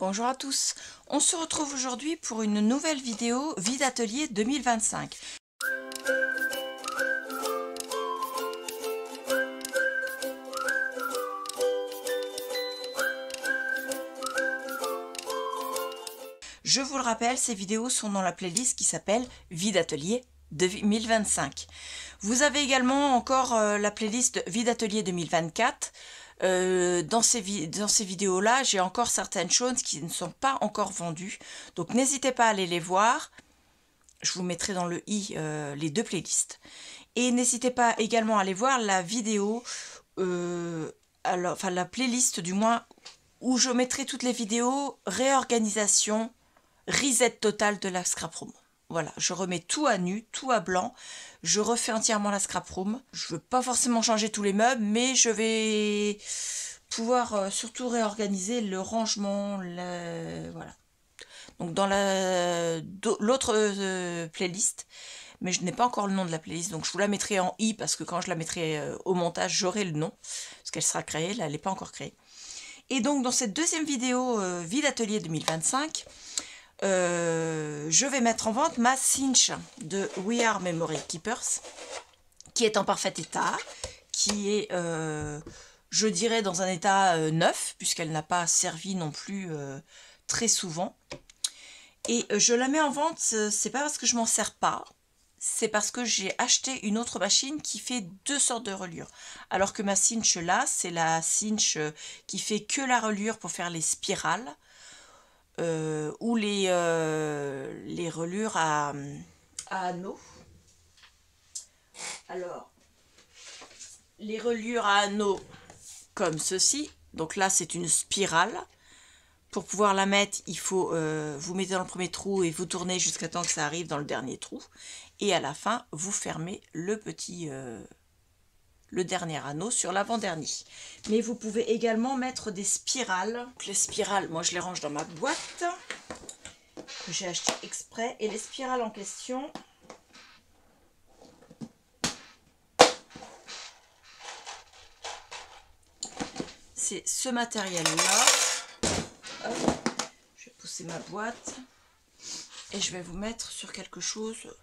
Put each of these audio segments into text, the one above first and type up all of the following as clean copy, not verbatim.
Bonjour à tous, on se retrouve aujourd'hui pour une nouvelle vidéo Vie d'atelier 2025. Je vous le rappelle, ces vidéos sont dans la playlist qui s'appelle Vie d'atelier 2025. Vous avez également encore la playlist Vie d'atelier 2024. Dans ces vidéos-là, j'ai encore certaines choses qui ne sont pas encore vendues. Donc n'hésitez pas à aller les voir. Je vous mettrai dans le i les deux playlists. Et n'hésitez pas également à aller voir la vidéo, enfin la playlist du moins, où je mettrai toutes les vidéos réorganisation, reset total de la scrap room. Voilà, je remets tout à nu, tout à blanc. Je refais entièrement la scrap room. Je ne veux pas forcément changer tous les meubles, mais je vais pouvoir surtout réorganiser le rangement. Voilà. Donc dans l'autre playlist, mais je n'ai pas encore le nom de la playlist, donc je vous la mettrai en i, parce que quand je la mettrai au montage, j'aurai le nom, parce qu'elle sera créée, là elle n'est pas encore créée. Et donc dans cette deuxième vidéo Vie d'atelier 2025, je vais mettre en vente ma cinch de We Are Memory Keepers, qui est en parfait état, qui est, je dirais, dans un état neuf, puisqu'elle n'a pas servi non plus très souvent. Et je la mets en vente, c'est pas parce que je m'en sers pas, c'est parce que j'ai acheté une autre machine qui fait deux sortes de reliures. Alors que ma cinch là, c'est la cinch qui fait que la reliure pour faire les spirales, ou les reliures à anneaux. Alors, les reliures à anneaux comme ceci. Donc là, c'est une spirale. Pour pouvoir la mettre, il faut vous mettez dans le premier trou et vous tournez jusqu'à temps que ça arrive dans le dernier trou. Et à la fin, vous fermez le dernier anneau sur l'avant-dernier. Mais vous pouvez également mettre des spirales. Donc les spirales, moi je les range dans ma boîte que j'ai acheté exprès. Et les spirales en question, c'est ce matériel-là. Je vais pousser ma boîte et je vais vous mettre sur quelque chose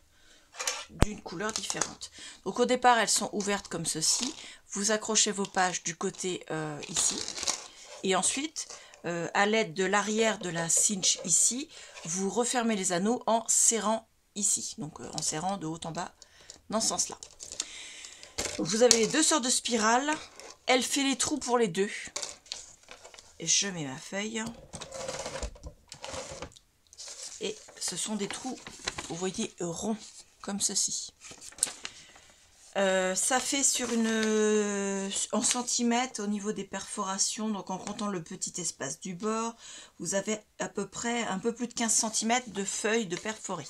d'une couleur différente. Donc au départ, elles sont ouvertes comme ceci. Vous accrochez vos pages du côté ici. Et ensuite, à l'aide de l'arrière de la cinch ici, vous refermez les anneaux en serrant ici. Donc en serrant de haut en bas dans ce sens-là. Vous avez les deux sortes de spirales. Elle fait les trous pour les deux. Et je mets ma feuille. Et ce sont des trous, vous voyez, ronds, comme ceci. Ça fait en centimètres au niveau des perforations, donc en comptant le petit espace du bord, vous avez à peu près un peu plus de 15 cm de feuilles de perforées.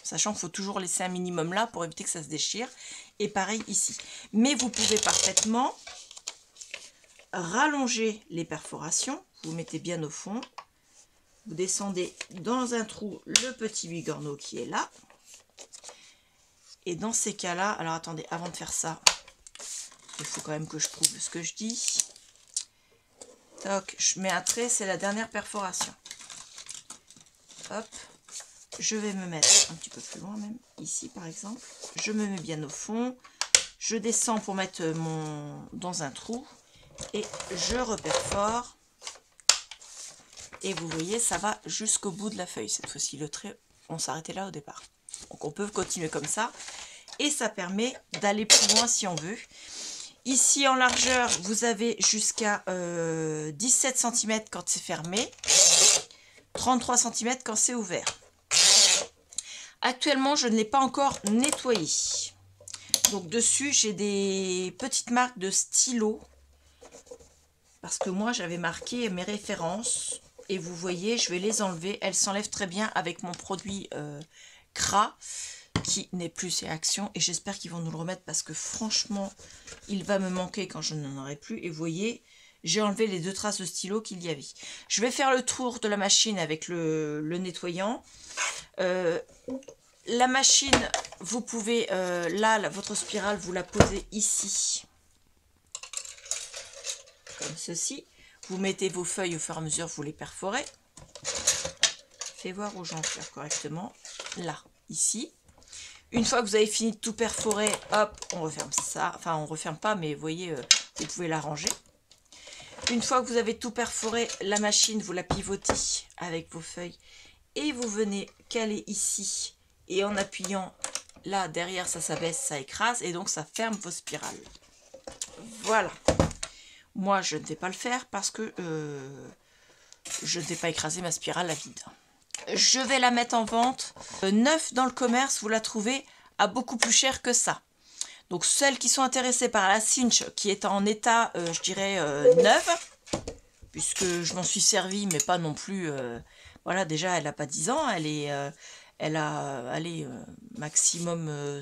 Sachant qu'il faut toujours laisser un minimum là pour éviter que ça se déchire. Et pareil ici. Mais vous pouvez parfaitement rallonger les perforations. Vous mettez bien au fond. Vous descendez dans un trou le petit bigorneau qui est là. Et dans ces cas-là, alors attendez, avant de faire ça, il faut quand même que je trouve ce que je dis. Toc, je mets un trait, c'est la dernière perforation. Hop, je vais me mettre un petit peu plus loin même, ici par exemple. Je me mets bien au fond. Je descends pour mettre dans un trou. Et je reperfore. Et vous voyez, ça va jusqu'au bout de la feuille. Cette fois-ci, le trait, on s'arrêtait là au départ. Donc on peut continuer comme ça. Et ça permet d'aller plus loin si on veut. Ici en largeur, vous avez jusqu'à 17 cm quand c'est fermé. 33 cm quand c'est ouvert. Actuellement, je ne l'ai pas encore nettoyé. Donc dessus, j'ai des petites marques de stylo. Parce que moi, j'avais marqué mes références. Et vous voyez, je vais les enlever. Elles s'enlèvent très bien avec mon produit CRA, qui n'est plus chez Action. Et j'espère qu'ils vont nous le remettre parce que franchement, il va me manquer quand je n'en aurai plus. Et vous voyez, j'ai enlevé les deux traces de stylo qu'il y avait. Je vais faire le tour de la machine avec le nettoyant. La machine, vous pouvez, là, votre spirale, vous la posez ici. Comme ceci. Vous mettez vos feuilles au fur et à mesure, vous les perforez. fais voir aux gens de faire correctement. Là, ici. Une fois que vous avez fini de tout perforer, hop, on referme ça. Enfin, on referme pas, mais vous voyez, vous pouvez la ranger. Une fois que vous avez tout perforé, la machine, vous la pivotez avec vos feuilles. Et vous venez caler ici. Et en appuyant là, derrière, ça s'abaisse, ça écrase. Et donc, ça ferme vos spirales. Voilà. Moi, je ne vais pas le faire parce que je ne vais pas écraser ma spirale à vide. Je vais la mettre en vente. Neuf dans le commerce, vous la trouvez à beaucoup plus cher que ça. Donc celles qui sont intéressées par la cinch qui est en état, je dirais, neuve, puisque je m'en suis servie, mais pas non plus... voilà, déjà, elle n'a pas 10 ans, elle a, allez, maximum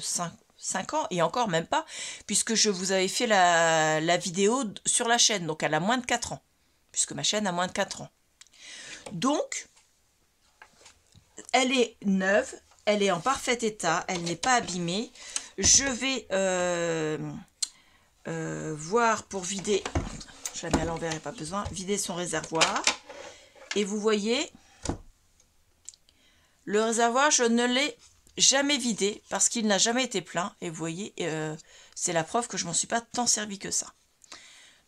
5 ans, et encore même pas, puisque je vous avais fait la vidéo sur la chaîne, donc elle a moins de 4 ans, puisque ma chaîne a moins de 4 ans. Donc, elle est neuve, elle est en parfait état, elle n'est pas abîmée. Je vais voir pour vider, je la mets à l'envers, il n'y a pas besoin, vider son réservoir. Et vous voyez, le réservoir, je ne l'ai jamais vidé parce qu'il n'a jamais été plein. Et vous voyez, c'est la preuve que je m'en suis pas tant servi que ça.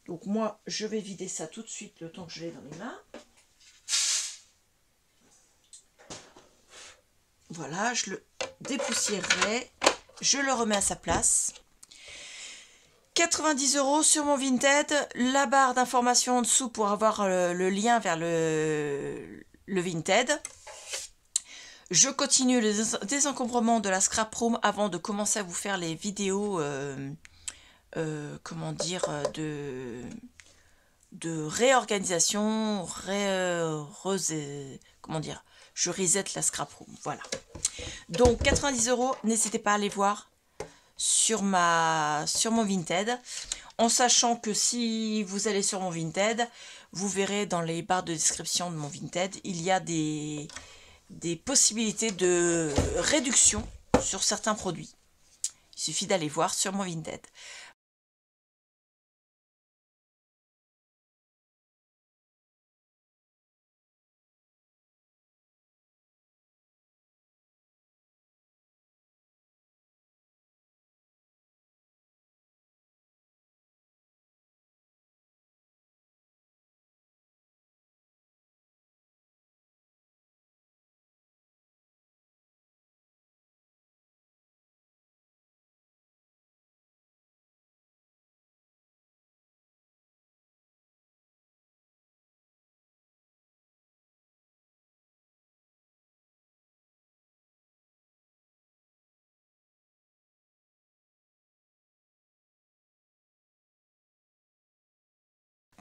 Donc moi, je vais vider ça tout de suite le temps que je l'ai dans les mains. Voilà, je le dépoussiérerai, je le remets à sa place. 90 € sur mon Vinted, la barre d'information en dessous pour avoir le lien vers le Vinted. Je continue le désencombrement de la scrap room avant de commencer à vous faire les vidéos, comment dire, de réorganisation, comment dire, je reset la scrap room, voilà. Donc 90 €, n'hésitez pas à aller voir sur mon Vinted, en sachant que si vous allez sur mon Vinted, vous verrez dans les barres de description de mon Vinted, il y a des possibilités de réduction sur certains produits. Il suffit d'aller voir sur mon Vinted.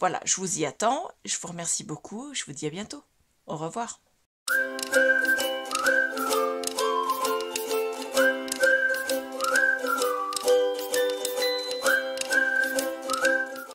Voilà, je vous y attends, je vous remercie beaucoup, je vous dis à bientôt. Au revoir.